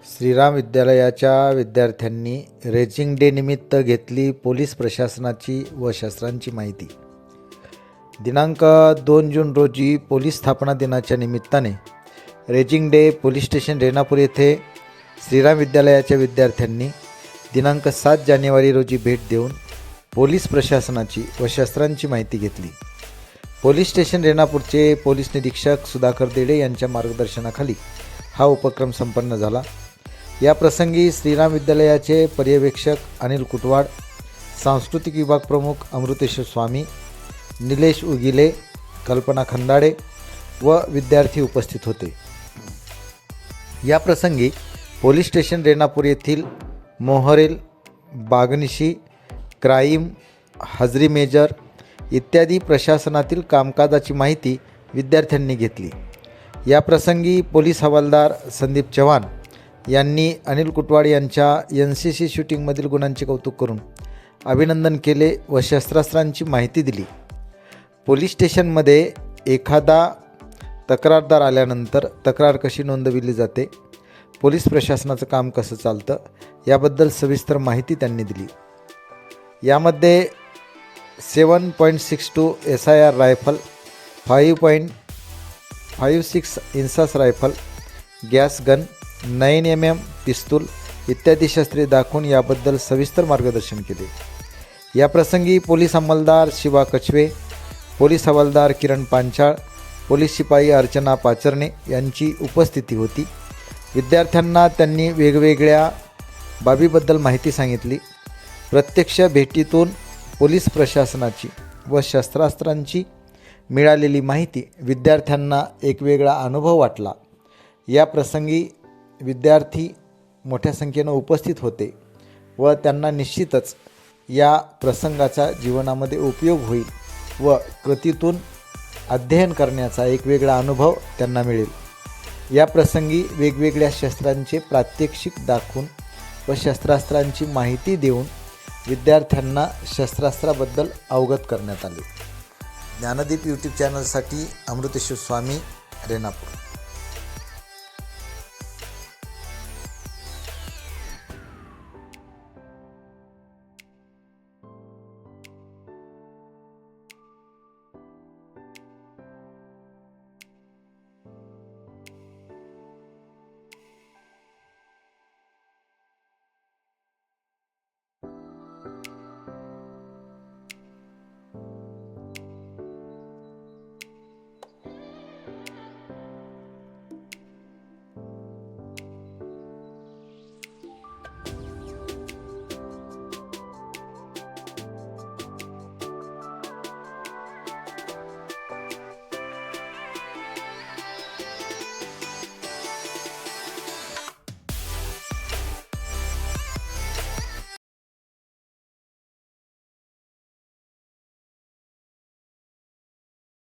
श्रीराम विद्यालयाच्या विद्यार्थ्यांनी raising day निमित्त घेतली पोलीस प्रशासनाची व शस्त्रांची माहिती। दिनांक 2 जून रोजी पोलीस स्थापना दिनाच्या निमित्ताने raising day police station Renapur येथे श्रीराम विद्यालयाच्या विद्यार्थ्यांनी दिनांक 7 जानेवारी रोजी भेट देऊन पोलीस प्रशासनाची व शस्त्रांची माहिती घेतली। पोलीस स्टेशन रेणापूरचे पोलीस निरीक्षक सुधाकर देडे यांच्या मार्गदर्शनाखाली हा उपक्रम संपन्न झाला। या प्रसंगी श्रीराम विद्यालयाचे पर्यवेक्षक अनिल कुटवाड, सांस्कृतिक विभाग प्रमुख अमृतेश्वर स्वामी, निलेश उगिले, कल्पना खंदाडे व विद्यार्थी उपस्थित होते। या प्रसंगी पोलीस स्टेशन रेणापूर येथील मोहरेल, बागनिशी, क्राईम, हजरी मेजर इत्यादी प्रशासनातील कामकाजाची माहिती विद्यार्थ्यांनी घेतली। या प्रसंगी पोलीस हवालदार संदीप चव्हाण यांनी अनिल कुटवाड यांच्या NCC शूटिंगमधील गुणांचे कौतुक करून अभिनंदन केले व शस्त्रास्त्रांची माहिती दिली। पोलीस स्टेशनमध्ये एखादा तक्रारदार आल्यानंतर तक्रार कशी नोंदविली जाते, पोलीस प्रशासनाचं काम कसं चालतं याबद्दल सविस्तर माहिती त्यांनी दिली। यामध्ये 7.62 SIR rifle, 5.56 INSAS rifle, gas gun, 9 mm पिस्तूल इत्यादी शस्त्रे दाखवून याबद्दल सविस्तर मार्गदर्शन केले। या प्रसंगी पोलीस अंमलदार शिवा कछवे, पोलीस हवालदार किरण पांचाळ, पोलीस शिपाई अर्चना पाचरणे यांची उपस्थिती होती। विद्यार्थ्यांना त्यांनी वेगवेगळ्या बाबीबद्दल माहिती सांगितली। प्रत्यक्ष भेटीतून पोलीस प्रशासनाची व शस्त्रास्त्रांची मिळालेली माहिती विद्यार्थ्यांना एक वेगळा अनुभव वाटला। या प्रसंगी विद्यार्थी मोठ्या संख्येने उपस्थित होते व त्यांना निश्चितच या प्रसंगाचा जीवनामध्ये उपयोग होईल व कृतीतून अध्ययन करण्याचा एक वेगळा अनुभव त्यांना मिळेल। या प्रसंगी वेगवेगळ्या शस्त्रांचे प्रात्यक्षिक दाखवून व शस्त्रास्त्रांची माहिती देऊन विद्यार्थ्यांना शस्त्रास्त्राबद्दल अवगत करण्यात आले। ज्ञानदीप यूट्यूब चॅनलसाठी अमृतेश्वर स्वामी, रेणापूर।